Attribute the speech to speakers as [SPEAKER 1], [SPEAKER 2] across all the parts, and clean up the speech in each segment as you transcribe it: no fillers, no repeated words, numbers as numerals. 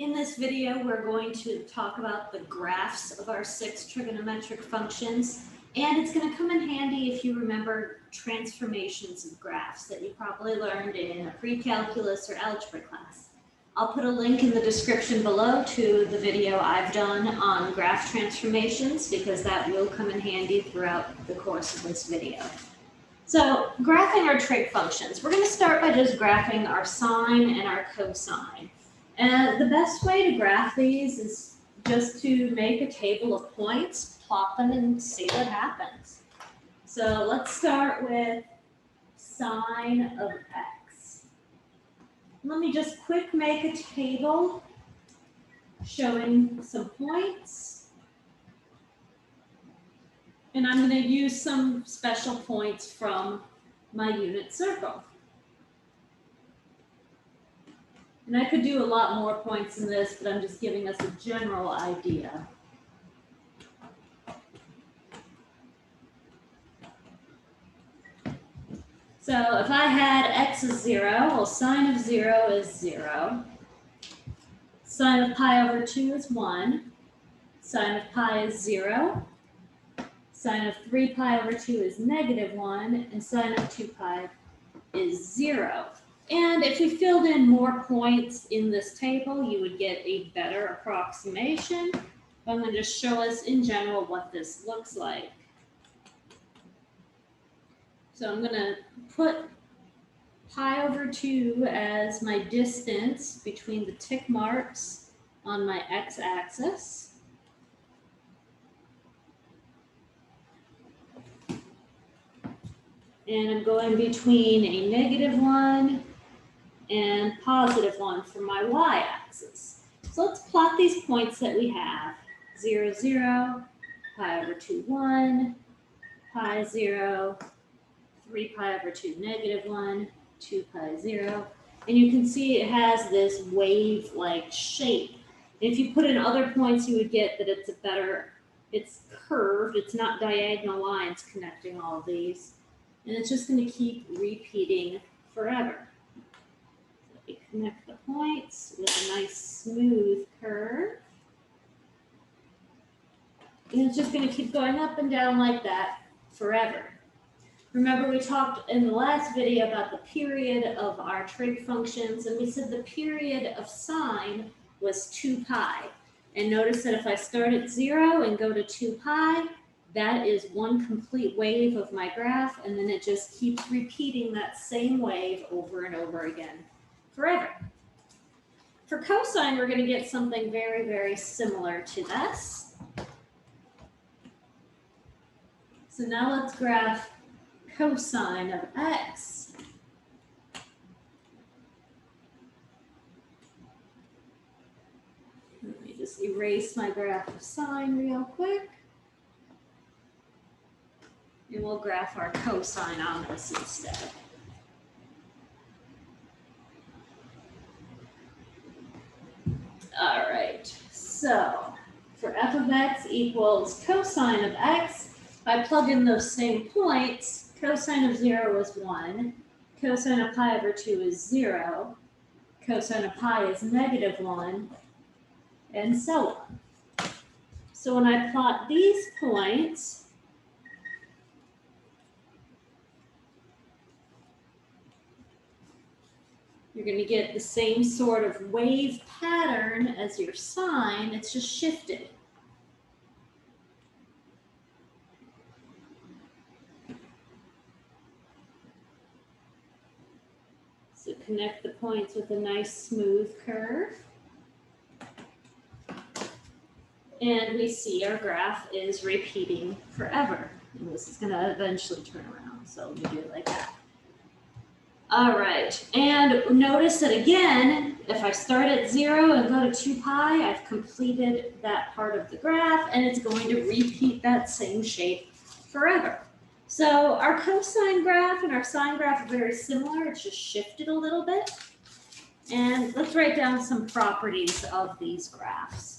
[SPEAKER 1] In this video, we're going to talk about the graphs of our 6 trigonometric functions, and it's going to come in handy if you remember transformations of graphs that you probably learned in a pre-calculus or algebra class. I'll put a link in the description below to the video I've done on graph transformations because that will come in handy throughout the course of this video. So, graphing our trig functions. We're going to start by just graphing our sine and our cosine. And the best way to graph these is just to make a table of points, plot them, and see what happens. So let's start with sine of x. Let me just quick make a table showing some points. And I'm going to use some special points from my unit circle. And I could do a lot more points in this, but I'm just giving us a general idea. So if I had x is 0, well, sine of 0 is 0. Sine of pi over 2 is 1. Sine of pi is 0. Sine of 3 pi over 2 is -1. And sine of 2 pi is 0. And if we filled in more points in this table, you would get a better approximation. I'm going to just show us in general what this looks like. So I'm going to put pi over 2 as my distance between the tick marks on my x-axis. And I'm going between a -1 and +1 for my y-axis. So let's plot these points that we have. 0, 0, pi over 2, 1, pi 0, 3 pi over 2, -1, 2 pi 0. And you can see it has this wave-like shape. And if you put in other points, you would get that it's curved, it's not diagonal lines connecting all of these. And it's just going to keep repeating forever. So we connect the points with a nice smooth curve. And it's just going to keep going up and down like that forever. Remember, we talked in the last video about the period of our trig functions, and we said the period of sine was 2 pi. And notice that if I start at 0 and go to 2 pi, that is one complete wave of my graph, and then it just keeps repeating that same wave over and over again forever. For cosine, we're going to get something very, very similar to this. So now let's graph cosine of x. Let me just erase my graph of sine real quick. And we'll graph our cosine on this instead. All right, so for f of x equals cosine of x, if I plug in those same points, cosine of 0 is 1, cosine of pi over 2 is 0, cosine of pi is -1, and so on. So when I plot these points, you're going to get the same sort of wave pattern as your sine, it's just shifted. So connect the points with a nice smooth curve. And we see our graph is repeating forever. And this is going to eventually turn around. So let me do it like that. All right, and notice that again, if I start at 0 and go to 2 pi, I've completed that part of the graph, and it's going to repeat that same shape forever. So our cosine graph and our sine graph are very similar. It's just shifted a little bit. And let's write down some properties of these graphs.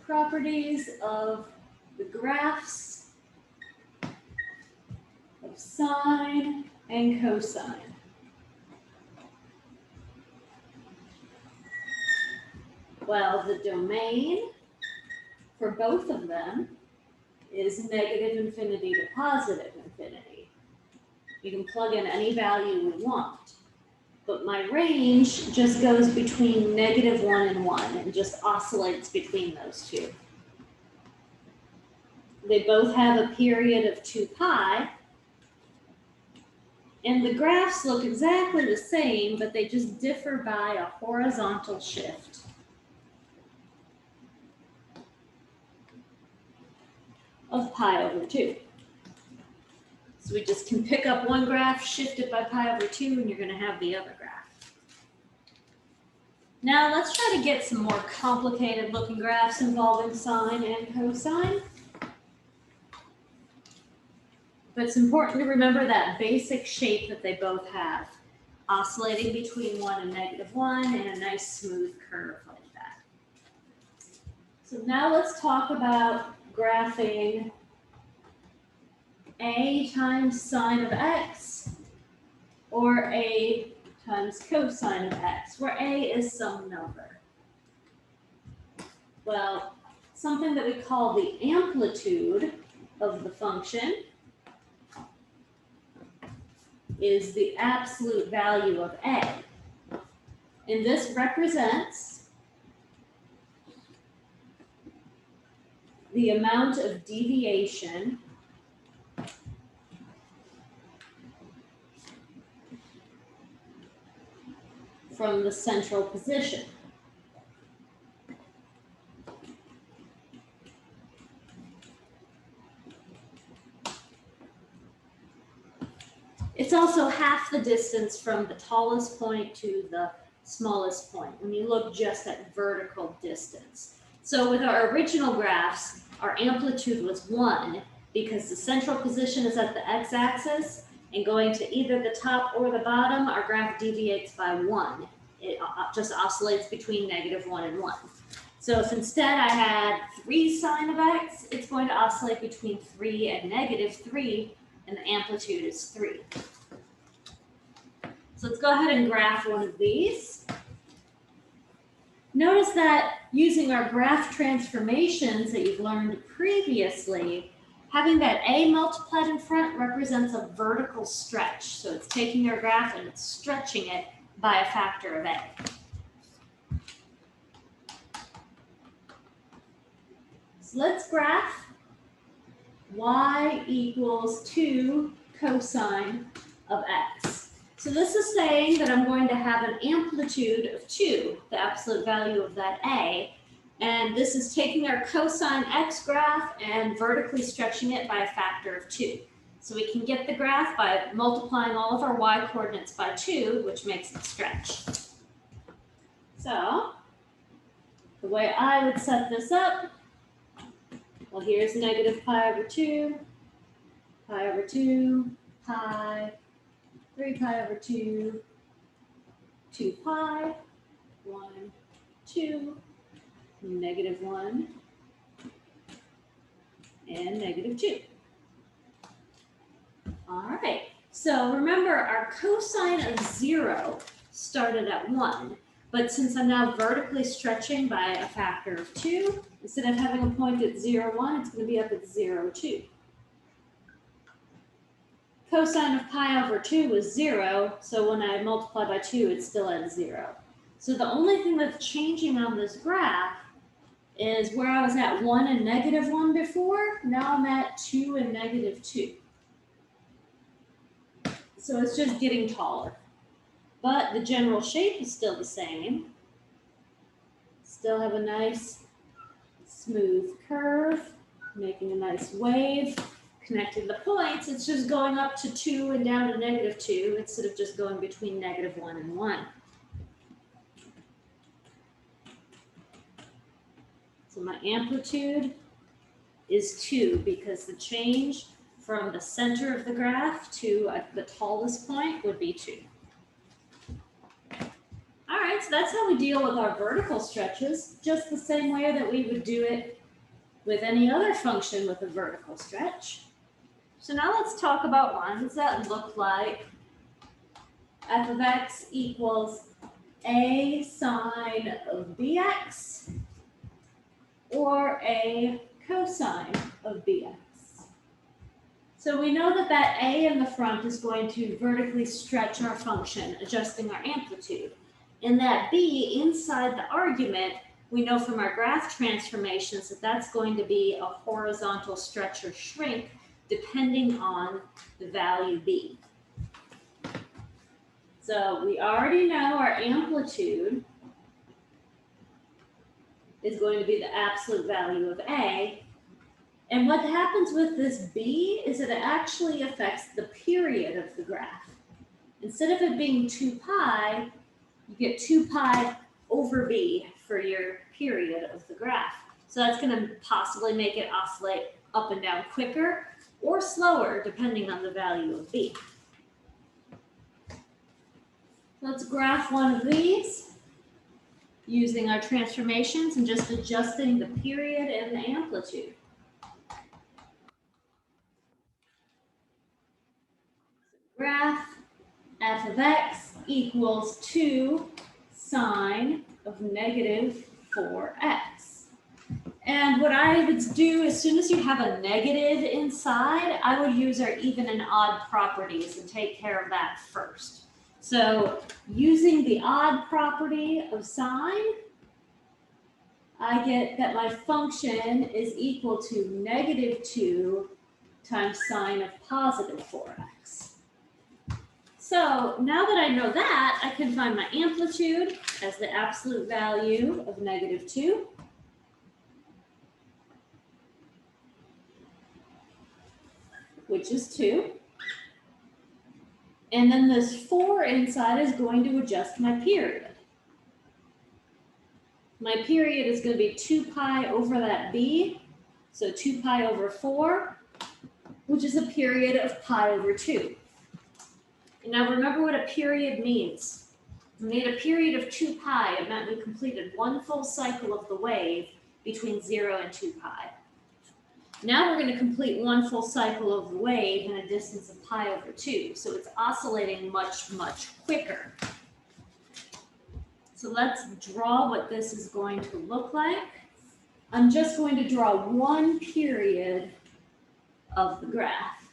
[SPEAKER 1] properties of the graphs of sine and cosine. Well, the domain for both of them is negative infinity to positive infinity. You can plug in any value we want, but my range just goes between -1 and 1 and just oscillates between those two. They both have a period of 2 pi, and the graphs look exactly the same, but they just differ by a horizontal shift. Of pi over 2. So we just can pick up one graph, shift it by pi over 2, and you're going to have the other graph. Now let's try to get some more complicated looking graphs involving sine and cosine. But it's important to remember that basic shape that they both have, oscillating between 1 and -1 and a nice smooth curve like that. So now let's talk about graphing a times sine of x or a times cosine of x, where a is some number. Well, something that we call the amplitude of the function is the absolute value of a. And this represents the amount of deviation from the central position. It's also half the distance from the tallest point to the smallest point when you look just at vertical distance. So with our original graphs, our amplitude was 1 because the central position is at the x-axis, and going to either the top or the bottom, our graph deviates by 1. It just oscillates between -1 and 1. So if instead I had 3 sine of x, it's going to oscillate between 3 and -3, and the amplitude is 3. So let's go ahead and graph one of these. Notice that using our graph transformations that you've learned previously, having that a multiplied in front represents a vertical stretch. So it's taking our graph and it's stretching it by a factor of a. So let's graph y equals 2 cosine of x. So this is saying that I'm going to have an amplitude of 2, the absolute value of that a, and this is taking our cosine x graph and vertically stretching it by a factor of 2. So we can get the graph by multiplying all of our y coordinates by 2, which makes it stretch. So the way I would set this up, well, here's negative pi over 2, pi over 2, pi, 3 pi over 2, 2 pi, 1, 2, -1, and -2. All right, so remember our cosine of 0 started at 1, but since I'm now vertically stretching by a factor of 2, instead of having a point at 0, 1, it's going to be up at 0, 2. Cosine of pi over 2 is 0, so when I multiply by 2, it's still at 0. So the only thing that's changing on this graph is where I was at 1 and -1 before, now I'm at 2 and -2. So it's just getting taller. But the general shape is still the same. Still have a nice smooth curve, making a nice wave. Connecting the points, it's just going up to 2 and down to -2 instead of just going between -1 and 1. So my amplitude is 2 because the change from the center of the graph to the tallest point would be 2. All right, so that's how we deal with our vertical stretches, just the same way that we would do it with any other function with a vertical stretch. So now let's talk about ones that look like f of x equals a sine of bx or a cosine of bx. So we know that that a in the front is going to vertically stretch our function, adjusting our amplitude. And that b inside the argument, we know from our graph transformations that that's going to be a horizontal stretch or shrink depending on the value b. So we already know our amplitude is going to be the absolute value of a. And what happens with this b is that it actually affects the period of the graph. Instead of it being 2 pi, you get 2 pi over b for your period of the graph. So that's going to possibly make it oscillate up and down quicker or slower depending on the value of b. Let's graph one of these using our transformations and just adjusting the period and the amplitude. Graph f of x equals 2 sine of negative 4x. And what I would do as soon as you have a negative inside, I would use our even and odd properties and take care of that first. So using the odd property of sine, I get that my function is equal to negative 2 times sine of positive 4x. So now that I know that, I can find my amplitude as the absolute value of negative 2. Which is 2. And then this 4 inside is going to adjust my period. My period is going to be 2 pi over that b, so 2 pi over 4, which is a period of pi over 2. And now remember what a period means. We made a period of 2 pi. It meant we completed one full cycle of the wave between 0 and 2 pi. Now we're going to complete one full cycle of the wave in a distance of pi over 2. So it's oscillating much, much quicker. So let's draw what this is going to look like. I'm just going to draw one period of the graph.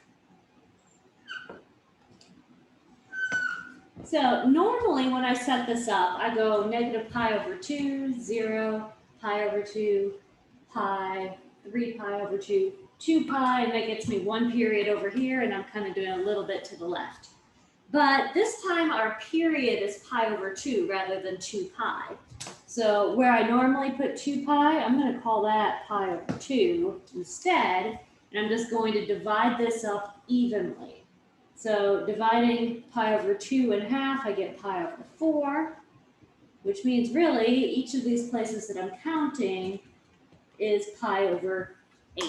[SPEAKER 1] So normally when I set this up, I go negative pi over 2, 0, pi over 2, pi, 3 pi over 2, 2 pi, and that gets me one period over here, and I'm kind of doing a little bit to the left. But this time our period is pi over 2 rather than 2 pi. So where I normally put 2 pi, I'm going to call that pi over 2 instead, and I'm just going to divide this up evenly. So dividing pi over 2 in half, I get pi over 4, which means really each of these places that I'm counting is pi over 8.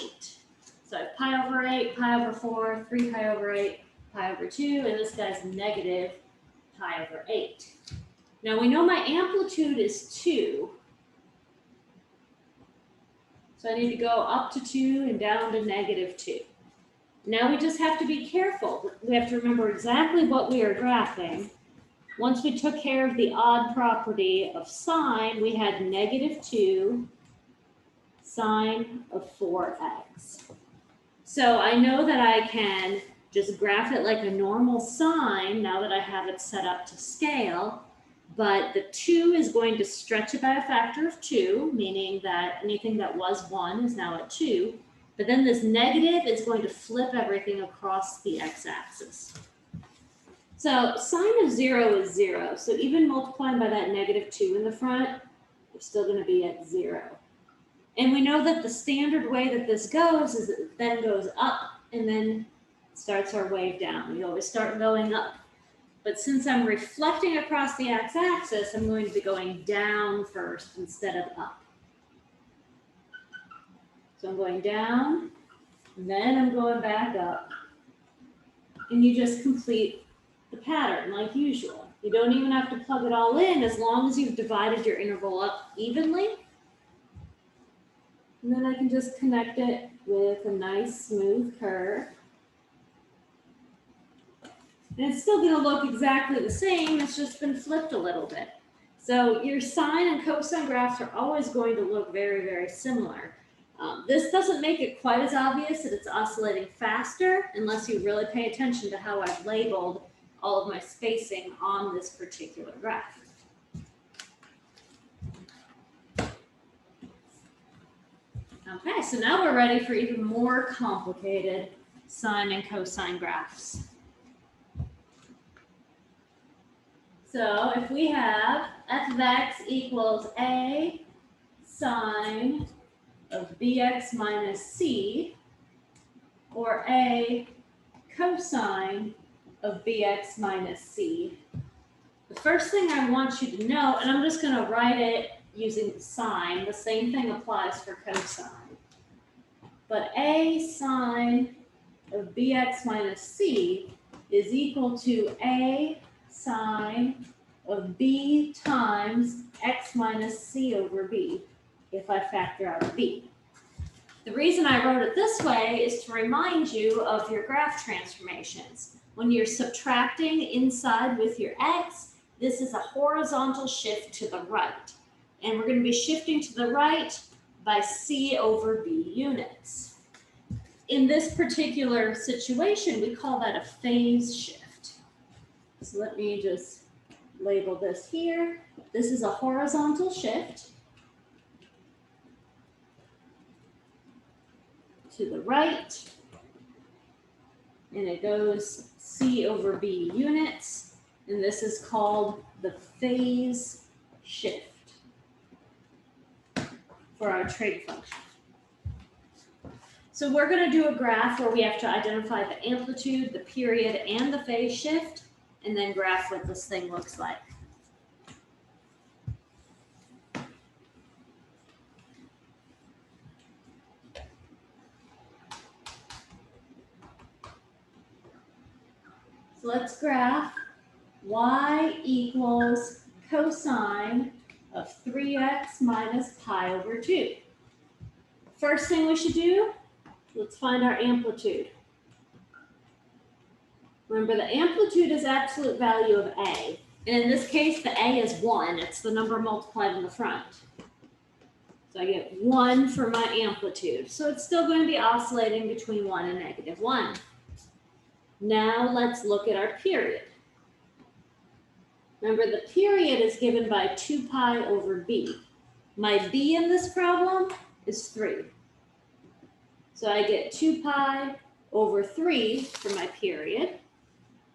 [SPEAKER 1] So I have pi over 8, pi over 4, 3 pi over 8, pi over 2, and this guy's negative pi over 8. Now we know my amplitude is 2. So I need to go up to 2 and down to negative 2. Now we just have to be careful. We have to remember exactly what we are graphing. Once we took care of the odd property of sine, we had negative 2 sine of 4x. So I know that I can just graph it like a normal sine now that I have it set up to scale, but the 2 is going to stretch it by a factor of 2, meaning that anything that was 1 is now at 2, but then this negative is going to flip everything across the x-axis. So sine of 0 is 0, so even multiplying by that negative 2 in the front, we're still going to be at 0. And we know that the standard way that this goes is it then goes up and then starts our wave down. We always start going up. But since I'm reflecting across the x-axis, I'm going to be going down first instead of up. So I'm going down, then I'm going back up. And you just complete the pattern like usual. You don't even have to plug it all in as long as you've divided your interval up evenly. And then I can just connect it with a nice smooth curve. And it's still going to look exactly the same, it's just been flipped a little bit. So your sine and cosine graphs are always going to look very, very similar. This doesn't make it quite as obvious that it's oscillating faster unless you really pay attention to how I've labeled all of my spacing on this particular graph. Okay, so now we're ready for even more complicated sine and cosine graphs. So if we have f of x equals a sine of bx minus c, or a cosine of bx minus c, the first thing I want you to know, and I'm just going to write it using sine, the same thing applies for cosine. But a sine of bx minus c is equal to a sine of b times x minus c over b, if I factor out b. The reason I wrote it this way is to remind you of your graph transformations. When you're subtracting inside with your x, this is a horizontal shift to the right. And we're going to be shifting to the right by c over b units. In this particular situation, we call that a phase shift. So let me just label this here. This is a horizontal shift to the right, and it goes c over b units, and this is called the phase shift for our trig function. So we're going to do a graph where we have to identify the amplitude, the period, and the phase shift, and then graph what this thing looks like. So let's graph y equals cosine of 3x minus pi over 2. First thing we should do, let's find our amplitude. Remember, the amplitude is absolute value of a. And in this case, the a is 1. It's the number multiplied in the front. So I get 1 for my amplitude. So it's still going to be oscillating between 1 and negative 1. Now let's look at our period. Remember, the period is given by 2 pi over b. My b in this problem is 3. So I get 2 pi over 3 for my period.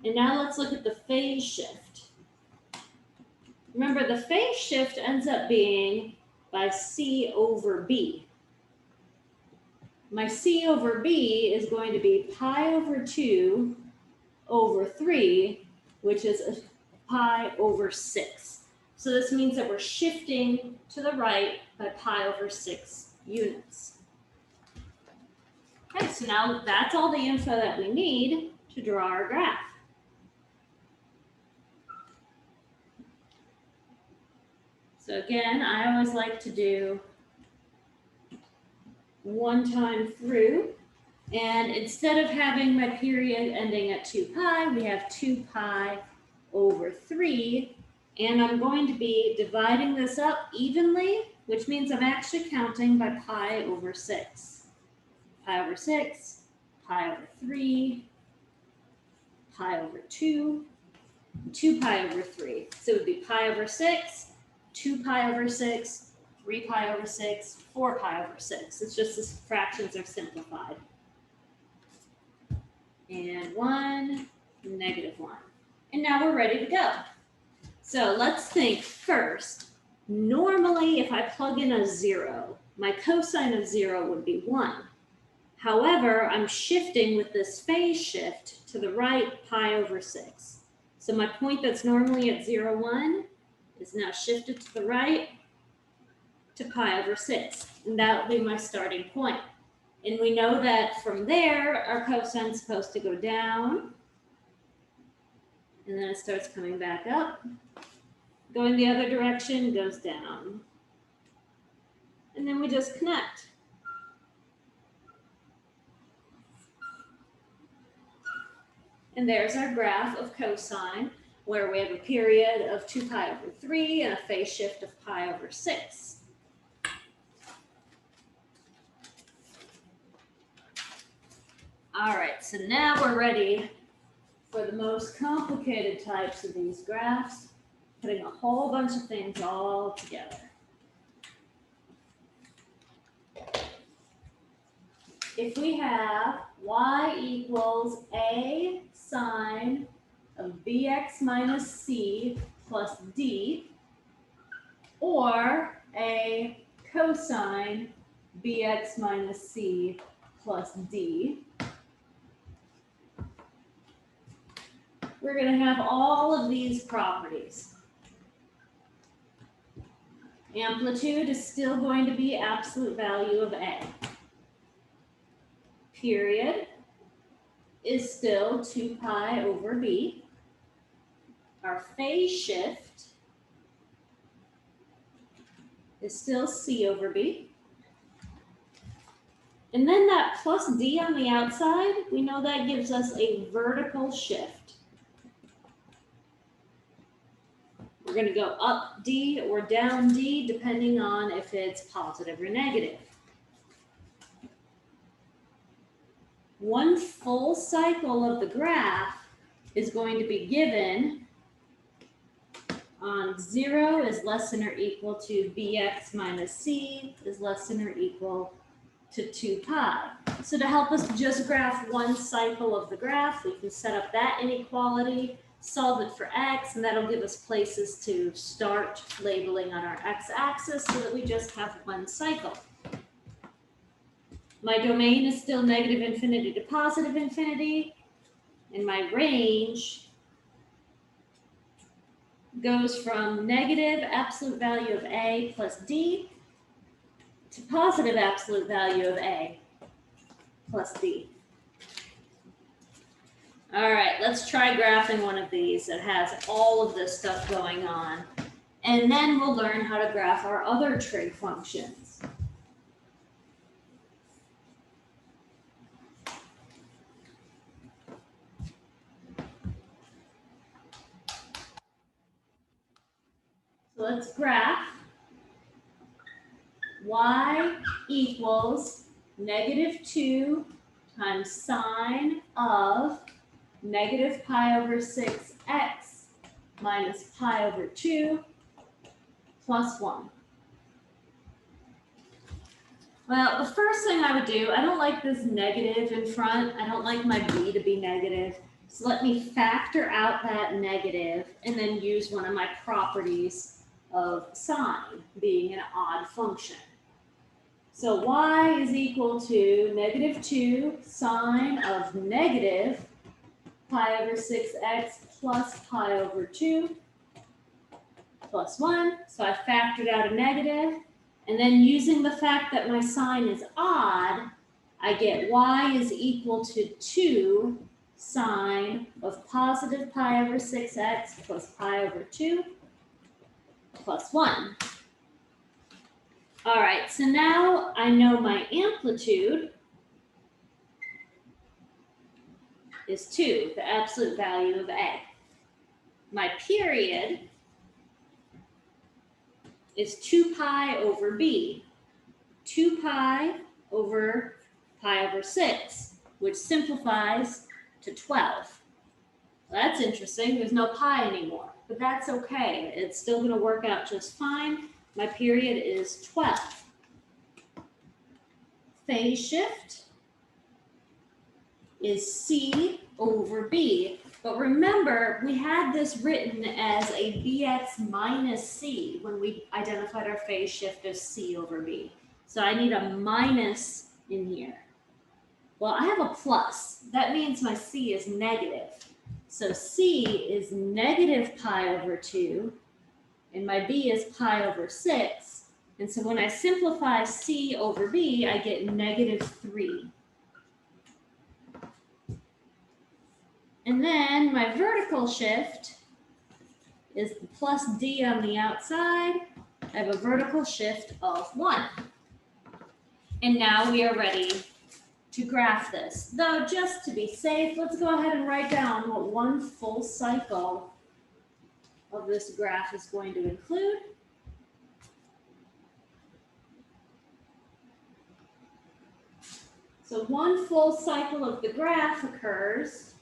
[SPEAKER 1] And now let's look at the phase shift. Remember, the phase shift ends up being by c over b. My c over b is going to be pi over 2 over 3, which is pi over 6. So this means that we're shifting to the right by pi over 6 units. Okay, so now that's all the info that we need to draw our graph. So again, I always like to do one time through. And instead of having my period ending at 2 pi, we have 2 pi over 3. And I'm going to be dividing this up evenly, which means I'm actually counting by pi over 6. Pi over 6, pi over 3, pi over 2, 2 pi over 3. So it would be pi over 6, 2 pi over 6, 3 pi over 6, 4 pi over 6. It's just the fractions are simplified. And 1, negative 1. And now we're ready to go. So let's think first. Normally, if I plug in a 0, my cosine of 0 would be 1. However, I'm shifting with this phase shift to the right pi over 6. So my point that's normally at 0, 1 is now shifted to the right to pi over 6. And that will be my starting point. And we know that from there, our cosine is supposed to go down. And then it starts coming back up. Going the other direction, goes down. And then we just connect. And there's our graph of cosine, where we have a period of 2 pi over 3 and a phase shift of pi over 6. All right, so now we're ready for the most complicated types of these graphs, putting a whole bunch of things all together. If we have y equals a sine of bx minus c plus d, or a cosine bx minus c plus d, we're going to have all of these properties. Amplitude is still going to be absolute value of a. Period is still 2 pi over b. Our phase shift is still c over b. And then that plus d on the outside, we know that gives us a vertical shift. We're going to go up d or down d depending on if it's positive or negative. One full cycle of the graph is going to be given on 0 is less than or equal to bx minus c is less than or equal to 2 pi. So to help us just graph one cycle of the graph, we can set up that inequality, solve it for x, and that'll give us places to start labeling on our x-axis so that we just have one cycle. My domain is still negative infinity to positive infinity, and my range goes from negative absolute value of a plus d to positive absolute value of a plus d. All right, let's try graphing one of these that has all of this stuff going on, and then we'll learn how to graph our other trig functions. So let's graph y equals negative 2 times sine of negative pi over 6x minus pi over 2 plus 1. Well, the first thing I would do, I don't like this negative in front. I don't like my b to be negative. So let me factor out that negative and then use one of my properties of sine being an odd function. So y is equal to negative 2 sine of negative pi over 6x plus pi over 2 plus 1. So I factored out a negative. And then using the fact that my sign is odd, I get y is equal to 2 sine of positive pi over 6x plus pi over 2 plus 1. All right, so now I know my amplitude is 2, the absolute value of a. My period is 2 pi over b, 2 pi over 6, which simplifies to 12. Well, that's interesting. There's no pi anymore, but that's okay. It's still going to work out just fine. My period is 12. Phase shift is c over b. But remember, we had this written as a bx minus c when we identified our phase shift as c over b. So I need a minus in here. Well, I have a plus. That means my c is negative. So c is negative pi over 2, and my b is pi over 6. And so when I simplify c over b, I get negative 3. And then my vertical shift is plus d on the outside. I have a vertical shift of 1. And now we are ready to graph this. Though, just to be safe, let's go ahead and write down what one full cycle of this graph is going to include. So one full cycle of the graph occurs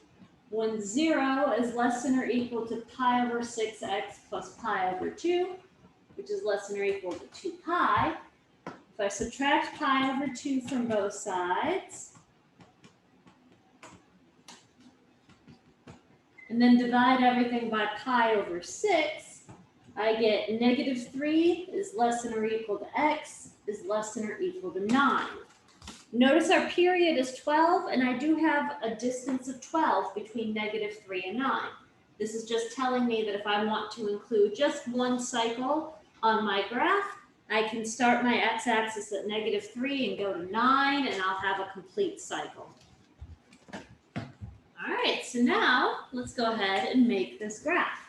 [SPEAKER 1] when 0 is less than or equal to pi over 6x plus pi over 2, which is less than or equal to 2 pi. If I subtract pi over 2 from both sides, and then divide everything by pi over 6, I get negative 3 is less than or equal to x is less than or equal to 9. Notice our period is 12, and I do have a distance of 12 between negative 3 and 9. This is just telling me that if I want to include just one cycle on my graph, I can start my x-axis at negative 3 and go to 9, and I'll have a complete cycle. All right, so now let's go ahead and make this graph.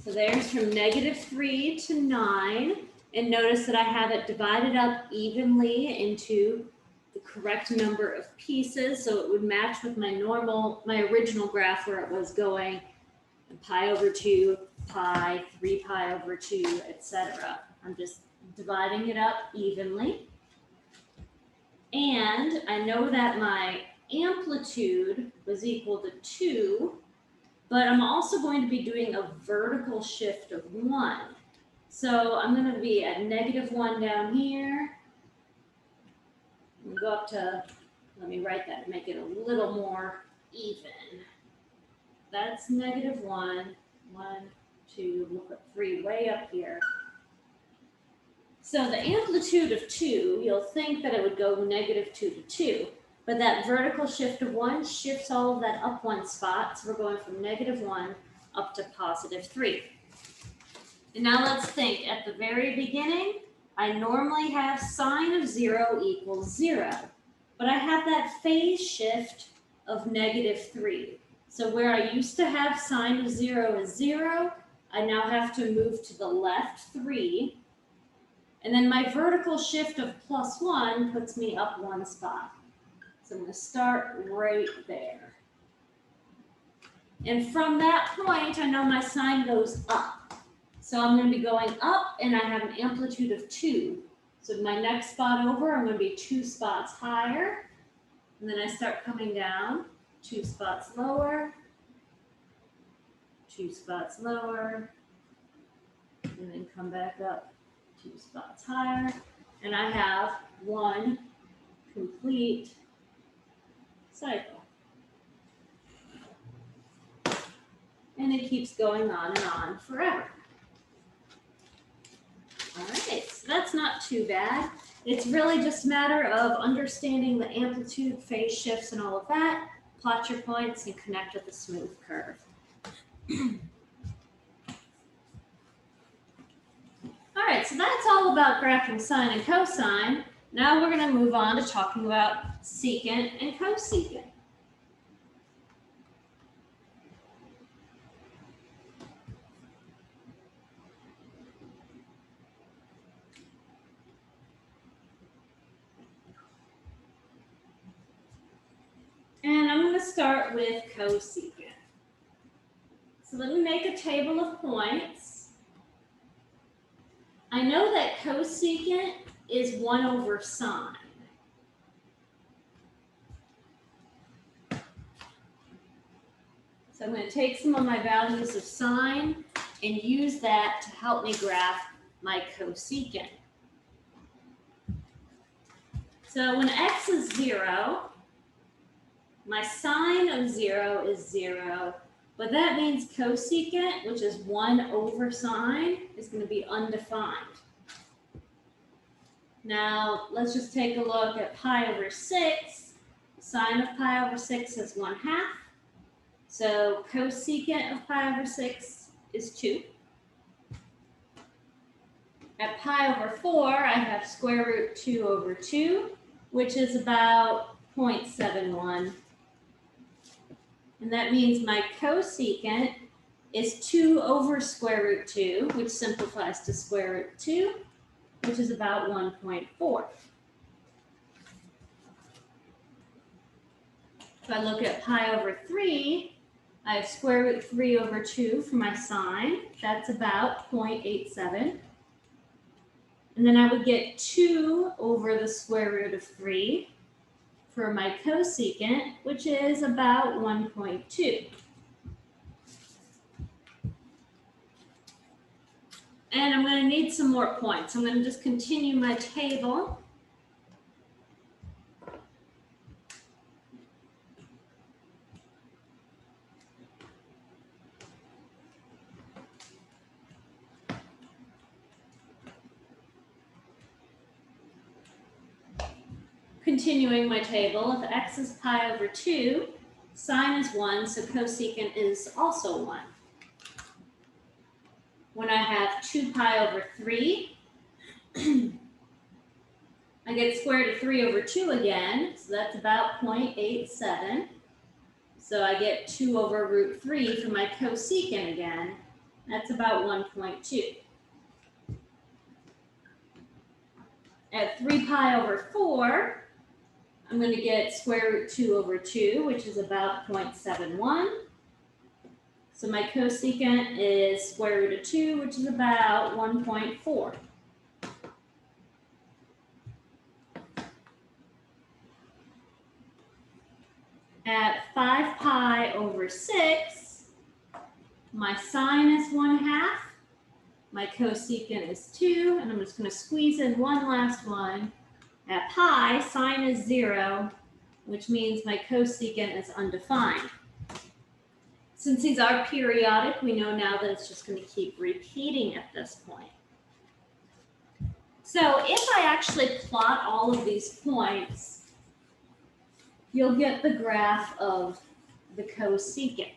[SPEAKER 1] So there's from negative 3 to 9. And notice that I have it divided up evenly into the correct number of pieces. So it would match with my original graph where it was going pi over 2, pi, 3 pi over 2, etc. I'm just dividing it up evenly. And I know that my amplitude was equal to 2. But I'm also going to be doing a vertical shift of 1. So I'm going to be at negative 1 down here. And go up to, let me write that to make it a little more even. That's negative 1, 1, 2, we'll put 3 way up here. So the amplitude of 2, you'll think that it would go negative 2 to 2. But that vertical shift of 1 shifts all of that up 1 spot. So we're going from negative 1 up to positive 3. And now let's think. At the very beginning, I normally have sine of 0 equals 0. But I have that phase shift of negative 3. So where I used to have sine of 0 is 0, I now have to move to the left 3. And then my vertical shift of plus 1 puts me up 1 spot. So I'm going to start right there. And from that point, I know my sine goes up. So I'm going to be going up, and I have an amplitude of 2. So my next spot over, I'm going to be 2 spots higher. And then I start coming down, 2 spots lower, 2 spots lower, and then come back up 2 spots higher. And I have one complete cycle. And it keeps going on and on forever. All right, so that's not too bad. It's really just a matter of understanding the amplitude, phase shifts, and all of that. Plot your points and connect with a smooth curve. All right, so that's all about graphing sine and cosine. Now we're going to move on to talking about secant and cosecant. And I'm going to start with cosecant. So let me make a table of points. I know that cosecant is 1 over sine. So I'm going to take some of my values of sine and use that to help me graph my cosecant. So when x is 0, my sine of 0 is 0, but that means cosecant, which is 1 over sine, is going to be undefined. Now, let's just take a look at pi over 6. Sine of pi over 6 is 1/2. So cosecant of pi over 6 is 2. At pi over 4, I have square root 2 over 2, which is about 0.71. And that means my cosecant is 2 over square root 2, which simplifies to square root 2, which is about 1.4. If I look at pi over 3, I have square root 3 over 2 for my sine. That's about 0.87. And then I would get 2 over the square root of 3 for my cosecant, which is about 1.2. And I'm going to need some more points. I'm going to just continue my table. Continuing my table, if x is pi over 2, sine is 1, so cosecant is also 1. When I have 2 pi over 3, I get square root of 3 over 2 again, so that's about 0.87. So I get 2 over root 3 for my cosecant again. That's about 1.2. At 3 pi over 4, I'm going to get square root 2 over 2, which is about 0.71. So my cosecant is square root of 2, which is about 1.4. At 5 pi over 6, my sine is 1/2, my cosecant is 2, and I'm just going to squeeze in one last one. At pi, sine is 0, which means my cosecant is undefined. Since these are periodic, we know now that it's just going to keep repeating at this point. So if I actually plot all of these points, you'll get the graph of the cosecant.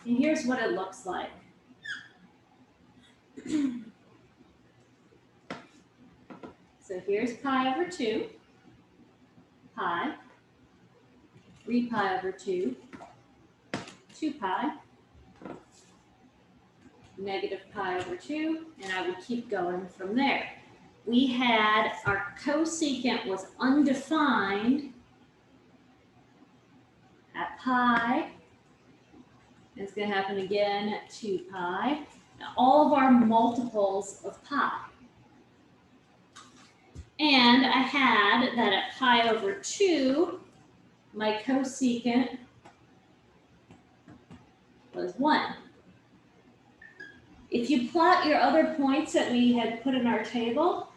[SPEAKER 1] And here's what it looks like. So here's pi over 2, pi, 3 pi over 2, 2 pi, negative pi over 2, and I would keep going from there. We had our cosecant was undefined at pi. It's going to happen again at 2 pi. Now, all of our multiples of pi. And I had that at pi over 2, my cosecant was 1. If you plot your other points that we had put in our table,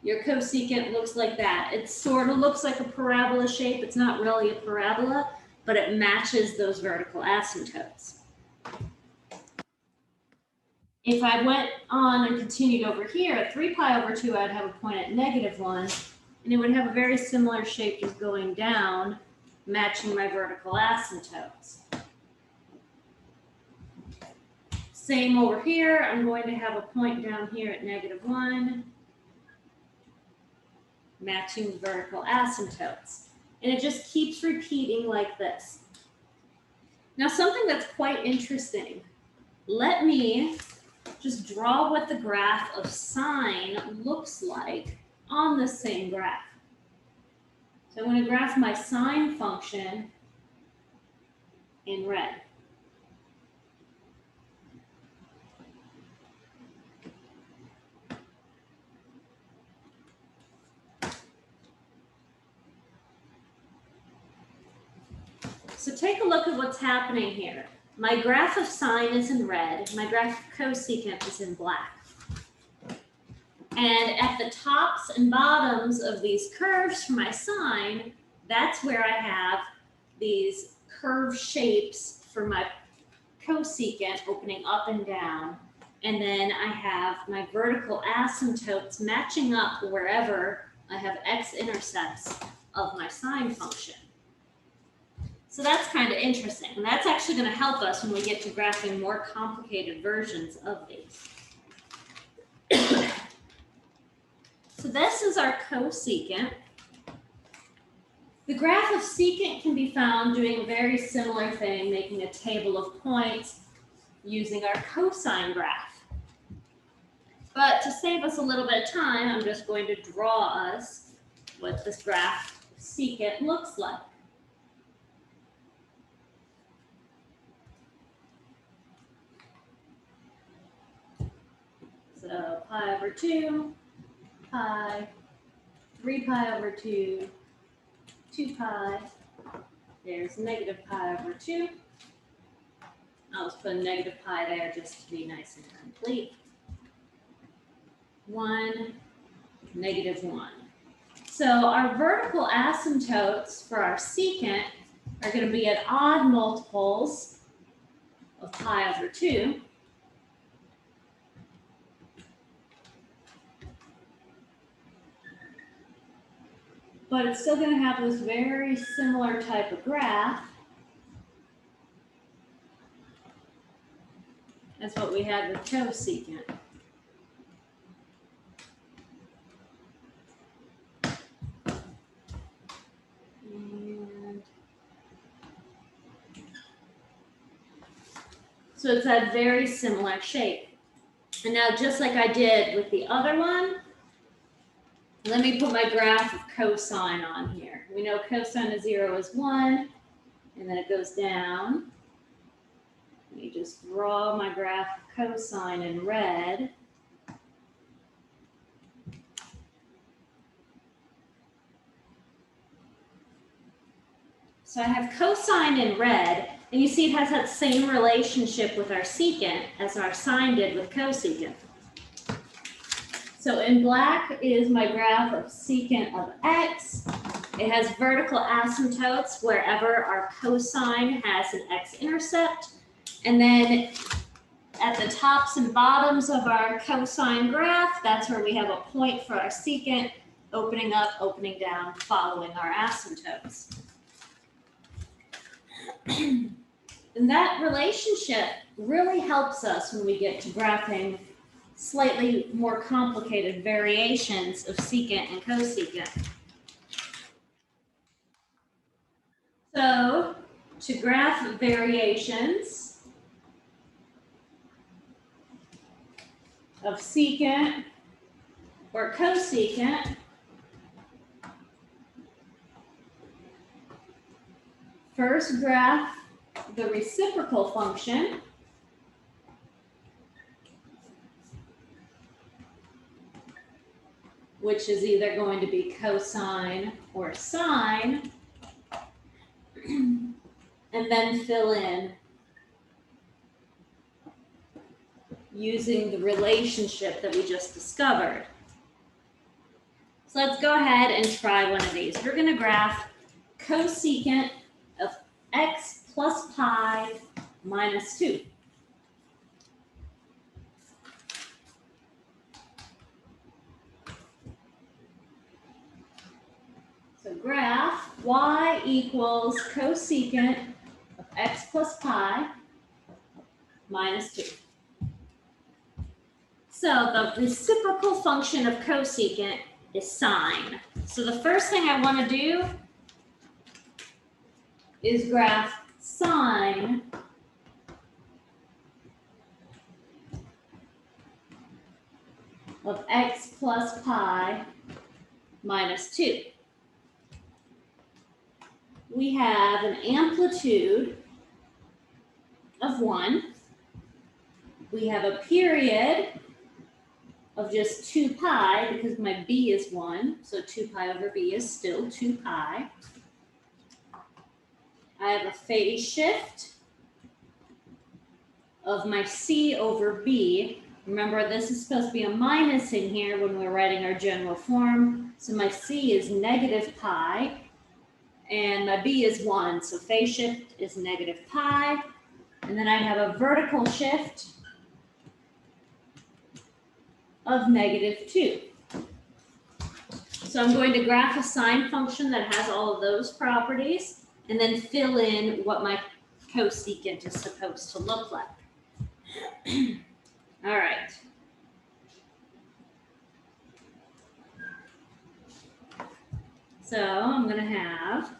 [SPEAKER 1] your cosecant looks like that. It sort of looks like a parabola shape. It's not really a parabola, but it matches those vertical asymptotes. If I went on and continued over here, at 3 pi over 2, I'd have a point at -1, and it would have a very similar shape just going down, matching my vertical asymptotes. Same over here, I'm going to have a point down here at -1, matching the vertical asymptotes. And it just keeps repeating like this. Now, something that's quite interesting, let me just draw what the graph of sine looks like on the same graph. So I'm going to graph my sine function in red. So take a look at what's happening here. My graph of sine is in red. My graph of cosecant is in black. And at the tops and bottoms of these curves for my sine, that's where I have these curved shapes for my cosecant opening up and down. And then I have my vertical asymptotes matching up wherever I have x-intercepts of my sine function. So that's kind of interesting. And that's actually going to help us when we get to graphing more complicated versions of these. So this is our cosecant. The graph of secant can be found doing a very similar thing, making a table of points using our cosine graph. But to save us a little bit of time, I'm just going to draw us what this graph of secant looks like. So pi over 2, pi, 3 pi over 2, 2 pi, there's negative pi over 2. I'll just put a negative pi there just to be nice and complete. 1, negative 1. So our vertical asymptotes for our secant are going to be at odd multiples of pi over 2. But it's still going to have this very similar type of graph as what we had with cosecant. And so it's that very similar shape. And now, just like I did with the other one, let me put my graph of cosine on here. We know cosine of 0 is 1, and then it goes down. Let me just draw my graph of cosine in red. So I have cosine in red, and you see it has that same relationship with our secant as our sine did with cosecant. So in black is my graph of secant of x. It has vertical asymptotes wherever our cosine has an x-intercept. And then at the tops and bottoms of our cosine graph, that's where we have a point for our secant, opening up, opening down, following our asymptotes. And that relationship really helps us when we get to graphing slightly more complicated variations of secant and cosecant. So, to graph variations of secant or cosecant, first graph the reciprocal function, which is either going to be cosine or sine, and then fill in using the relationship that we just discovered. So let's go ahead and try one of these. We're going to graph cosecant of x plus pi minus 2. So graph y equals cosecant of x plus pi minus 2. So the reciprocal function of cosecant is sine. So the first thing I want to do is graph sine of x plus pi minus 2. We have an amplitude of 1. We have a period of just 2 pi because my b is 1, so 2 pi over b is still 2 pi. I have a phase shift of my c over b. Remember, this is supposed to be a minus in here when we're writing our general form, so my c is negative pi. And my b is 1, so phase shift is negative pi. And then I have a vertical shift of negative 2. So I'm going to graph a sine function that has all of those properties. and then fill in what my cosecant is supposed to look like. All right. So I'm going to have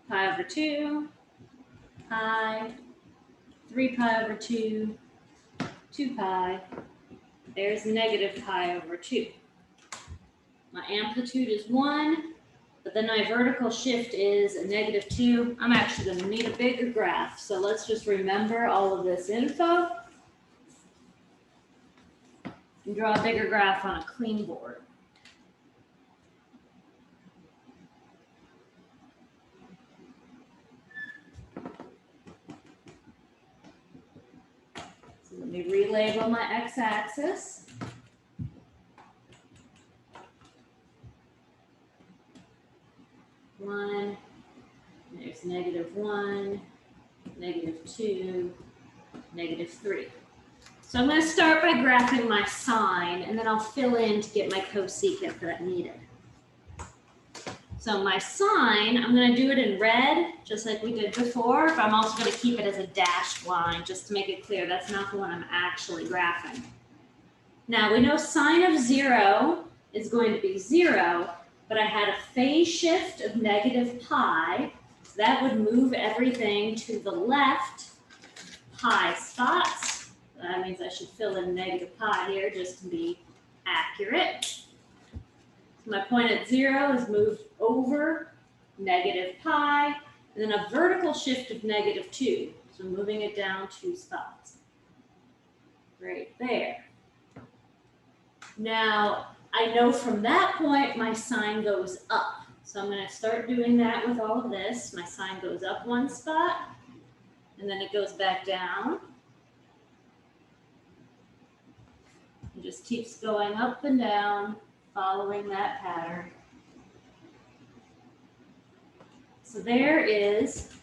[SPEAKER 1] pi over 2, pi, 3 pi over 2, 2 pi. There's negative pi over 2. My amplitude is 1, but then my vertical shift is a negative 2. I'm actually going to need a bigger graph, so let's just remember all of this info and draw a bigger graph on a clean board. So let me relabel my x-axis. One, there's negative 1, negative 2, negative 3. So I'm going to start by graphing my sine, and then I'll fill in to get my cosecant that I needed. So my sine, I'm going to do it in red, just like we did before, but I'm also going to keep it as a dashed line, just to make it clear that's not the one I'm actually graphing. Now, we know sine of 0 is going to be 0, but I had a phase shift of negative pi, so that would move everything to the left pi spots. That means I should fill in negative pi here just to be accurate. So my point at 0 is moved over negative pi, and then a vertical shift of negative 2, so moving it down 2 spots. Right there. Now, I know from that point my sine goes up. So I'm going to start doing that with all of this. My sine goes up 1 spot, and then it goes back down. It just keeps going up and down, following that pattern. So there is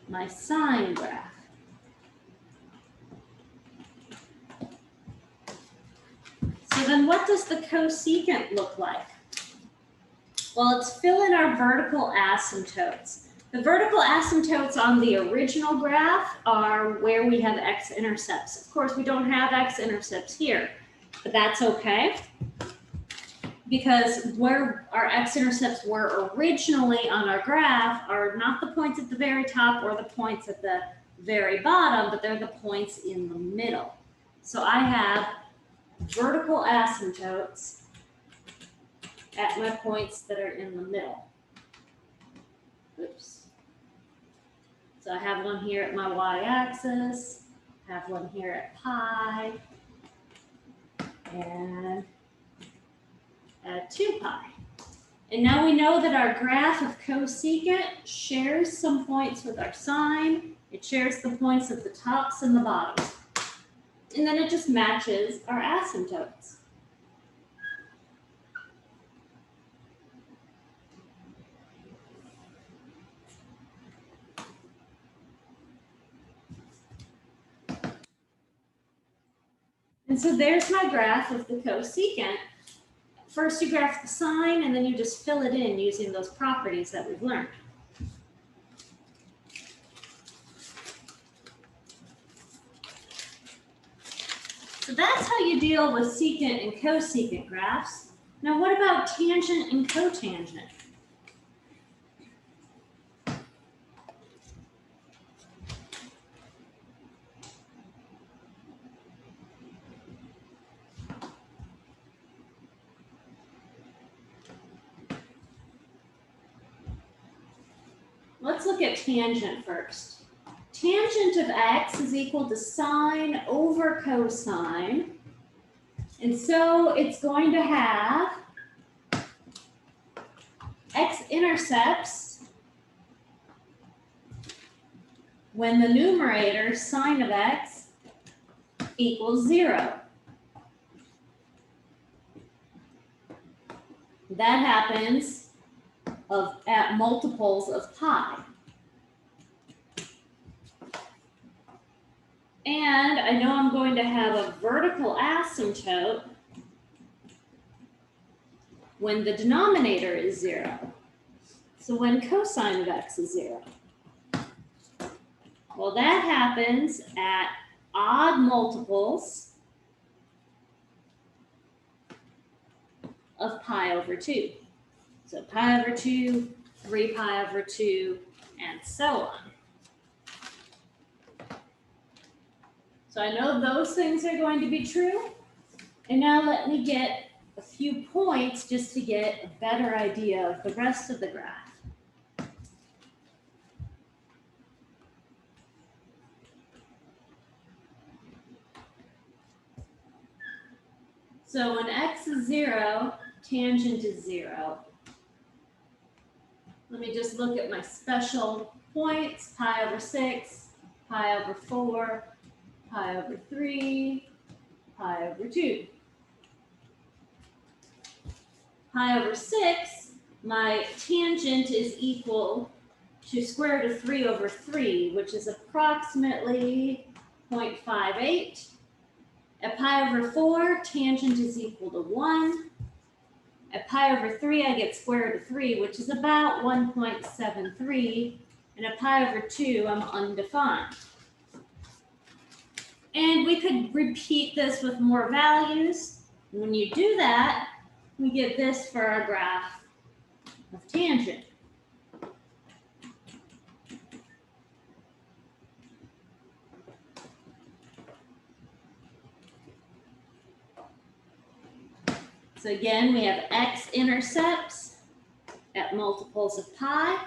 [SPEAKER 1] my sine graph. So then what does the cosecant look like? Well, let's fill in our vertical asymptotes. The vertical asymptotes on the original graph are where we have x-intercepts. Of course, we don't have x-intercepts here, but that's okay, because where our x-intercepts were originally on our graph are not the points at the very top or the points at the very bottom, but they're the points in the middle. So I have vertical asymptotes at my points that are in the middle. Oops. So I have one here at my y-axis, have one here at pi, and at 2 pi. And now we know that our graph of cosecant shares some points with our sine. It shares the points at the tops and the bottoms. And then it just matches our asymptotes. And so there's my graph of the cosecant. First you graph the sine, and then you just fill it in using those properties that we've learned. So that's how you deal with secant and cosecant graphs. Now what about tangent and cotangent? Let's look at tangent first. Tangent of x is equal to sine over cosine. And so it's going to have x-intercepts when the numerator, sine of x, equals 0. That happens at multiples of pi. And I know I'm going to have a vertical asymptote when the denominator is 0. So when cosine of x is 0. Well, that happens at odd multiples of pi over 2. So pi over 2, 3 pi over 2, and so on. So I know those things are going to be true. And now let me get a few points just to get a better idea of the rest of the graph. So when x is 0, tangent is 0. Let me just look at my special points. Pi over 6, pi over 4, pi over 3, pi over 2. Pi over 6, my tangent is equal to square root of 3 over 3, which is approximately 0.58. At pi over 4, tangent is equal to 1. At pi over 3, I get square root of 3, which is about 1.73. And at pi over 2, I'm undefined. And we could repeat this with more values. When you do that, we get this for our graph of tangent. So again, we have x-intercepts at multiples of pi.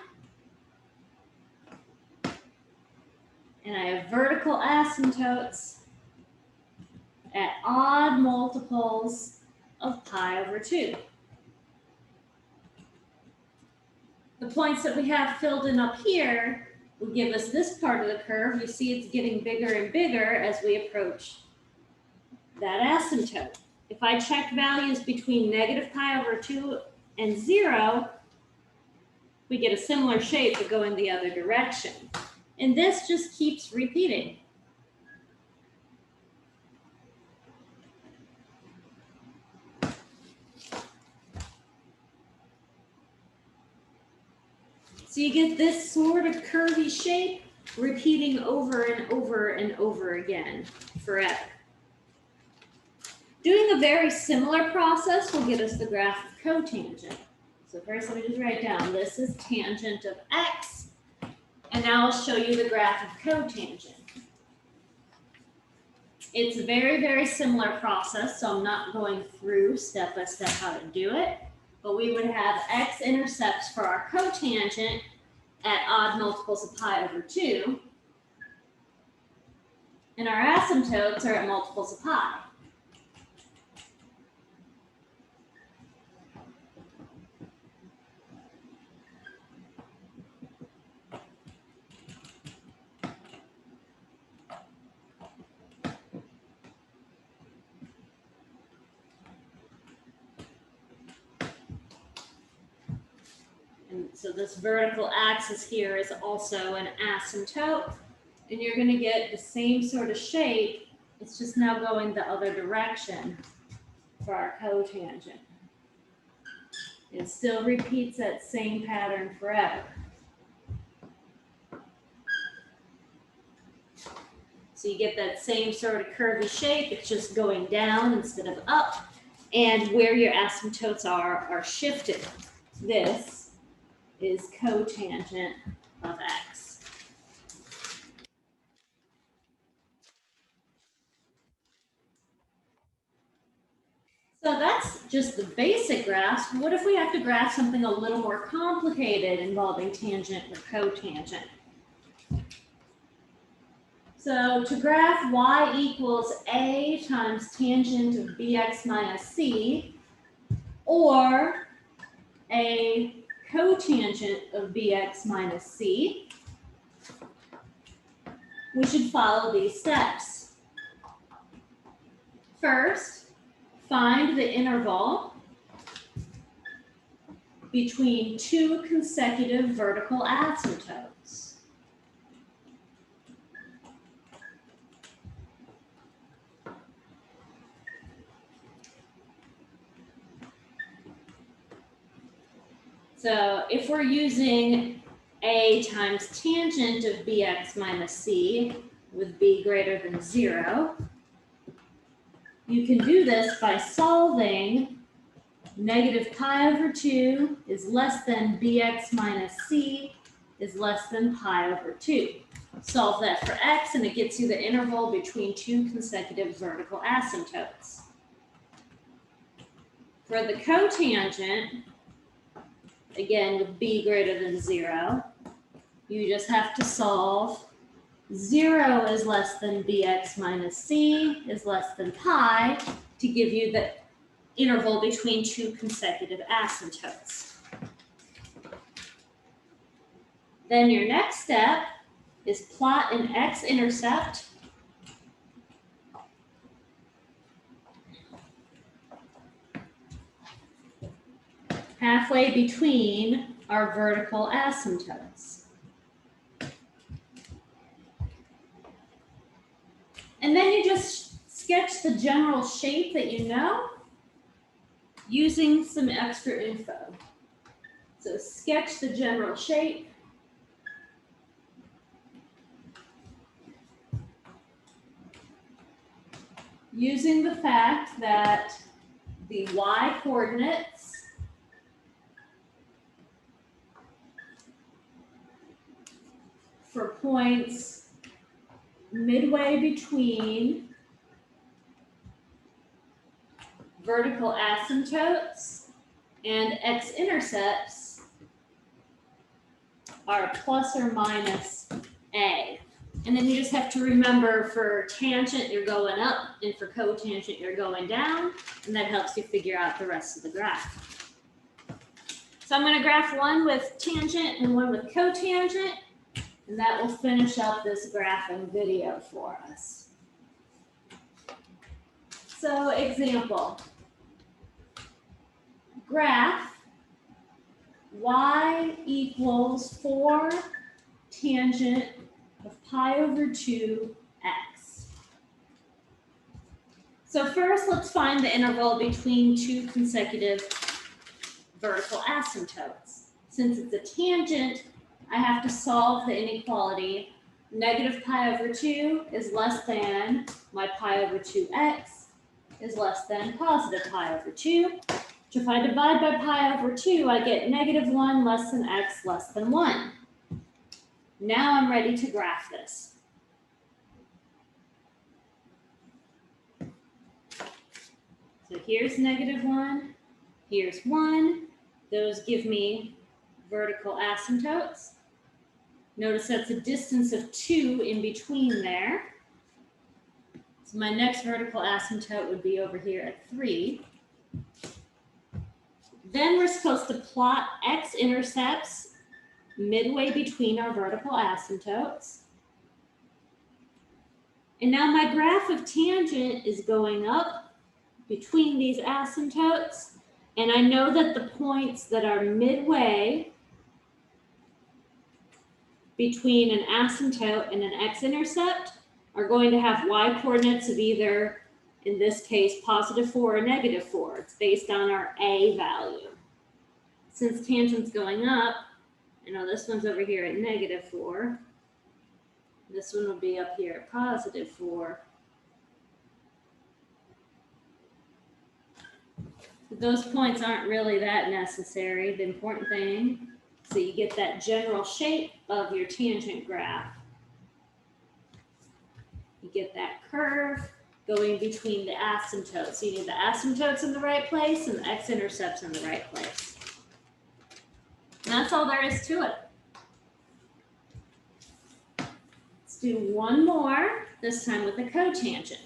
[SPEAKER 1] And I have vertical asymptotes at odd multiples of pi over 2. The points that we have filled in up here will give us this part of the curve. You see it's getting bigger and bigger as we approach that asymptote. If I check values between negative pi over 2 and 0, we get a similar shape but go in the other direction. And this just keeps repeating. So you get this sort of curvy shape repeating over and over and over again forever. Doing a very similar process will get us the graph of cotangent. So first let me just write down, this is tangent of x, and now I'll show you the graph of cotangent. It's a very, very similar process, so I'm not going through step by step how to do it, but we would have x-intercepts for our cotangent at odd multiples of pi over 2, and our asymptotes are at multiples of pi. And so this vertical axis here is also an asymptote, and you're going to get the same sort of shape. It's just now going the other direction for our cotangent. It still repeats that same pattern forever. So you get that same sort of curvy shape. It's just going down instead of up, and where your asymptotes are shifted. This is cotangent of x. So that's just the basic graphs. What if we have to graph something a little more complicated involving tangent or cotangent? So to graph y equals a times tangent of bx minus c, or a cotangent of bx minus c, we should follow these steps. First, find the interval between two consecutive vertical asymptotes. So if we're using a times tangent of bx minus c with b greater than 0, you can do this by solving negative pi over 2 is less than bx minus c is less than pi over 2. Solve that for x and it gets you the interval between two consecutive vertical asymptotes. For the cotangent, again with b greater than 0, you just have to solve 0 is less than bx minus c is less than pi to give you the interval between two consecutive asymptotes. Then your next step is plot an x-intercept halfway between our vertical asymptotes. And then you just sketch the general shape that you know using some extra info. So sketch the general shape. Using the fact that the y coordinates for points midway between vertical asymptotes and x-intercepts are plus or minus a. And then you just have to remember for tangent, you're going up, and for cotangent, you're going down, and that helps you figure out the rest of the graph. So I'm going to graph one with tangent and one with cotangent, and that will finish up this graphing video for us. So example, graph y equals 4 tangent of pi over 2 x. So first, let's find the interval between two consecutive vertical asymptotes. Since it's a tangent, I have to solve the inequality. Negative pi over 2 is less than my pi over 2x is less than positive pi over 2. So if I divide by pi over 2, I get negative 1 less than x less than 1. Now I'm ready to graph this. So here's negative 1, here's 1. Those give me vertical asymptotes. Notice that's a distance of 2 in between there. So my next vertical asymptote would be over here at 3. Then we're supposed to plot x-intercepts midway between our vertical asymptotes. And now my graph of tangent is going up between these asymptotes, and I know that the points that are midway between an asymptote and an x-intercept are going to have y-coordinates of either, in this case, positive 4 or negative 4. It's based on our a value. Since tangent's going up, I know this one's over here at negative 4. This one will be up here at positive 4. But those points aren't really that necessary. The important thing, so you get that general shape of your tangent graph. You get that curve going between the asymptotes. So you need the asymptotes in the right place and the x-intercepts in the right place. And that's all there is to it. Let's do one more, this time with the cotangent.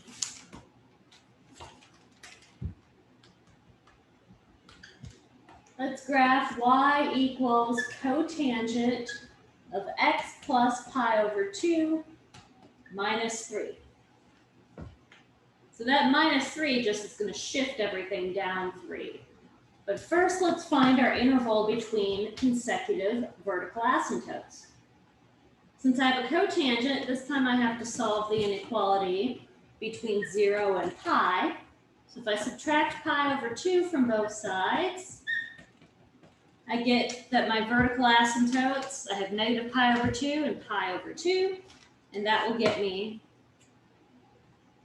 [SPEAKER 1] Let's graph y equals cotangent of x plus pi over 2 minus 3. So that minus 3 just is going to shift everything down 3. But first, let's find our interval between consecutive vertical asymptotes. Since I have a cotangent, this time I have to solve the inequality between 0 and pi. So if I subtract pi over 2 from both sides, I get that my vertical asymptotes, I have negative pi over 2 and pi over 2, and that will get me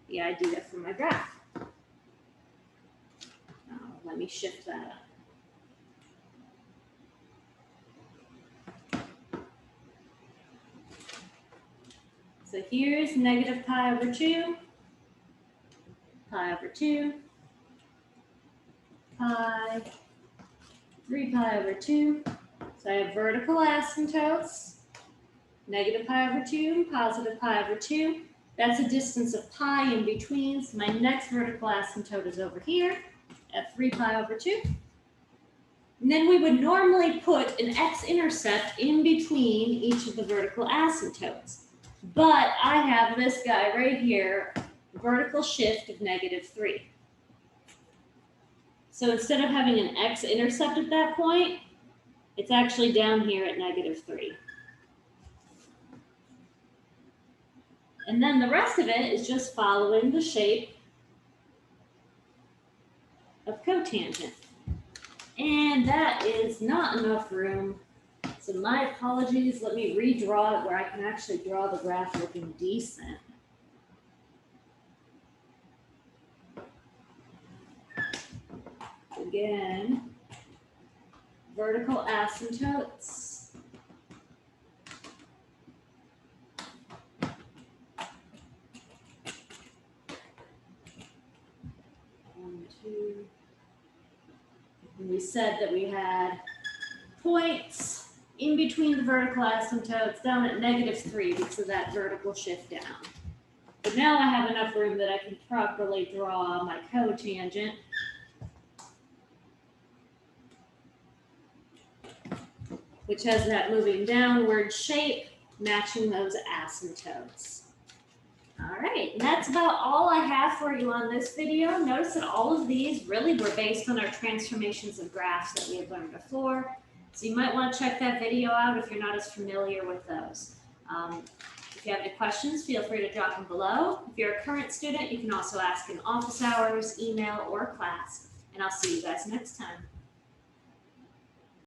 [SPEAKER 1] the idea for my graph. Let me shift that up. So here's negative pi over 2, pi over 2, pi, 3 pi over 2. So I have vertical asymptotes, negative pi over 2, positive pi over 2. That's a distance of pi in between. So my next vertical asymptote is over here at 3 pi over 2. And then we would normally put an x-intercept in between each of the vertical asymptotes. But I have this guy right here, vertical shift of negative 3. So instead of having an x-intercept at that point, it's actually down here at negative 3. And then the rest of it is just following the shape of cotangent. And that is not enough room. So my apologies. Let me redraw it where I can actually draw the graph looking decent. Again, vertical asymptotes. One, two. And we said that we had points in between the vertical asymptotes down at negative 3 because of that vertical shift down. But now I have enough room that I can properly draw my cotangent. Which has that moving downward shape matching those asymptotes. All right, and that's about all I have for you on this video. Notice that all of these really were based on our transformations of graphs that we had learned before. So you might want to check that video out if you're not as familiar with those. If you have any questions, feel free to drop them below. If you're a current student, you can also ask in office hours, email, or class. And I'll see you guys next time.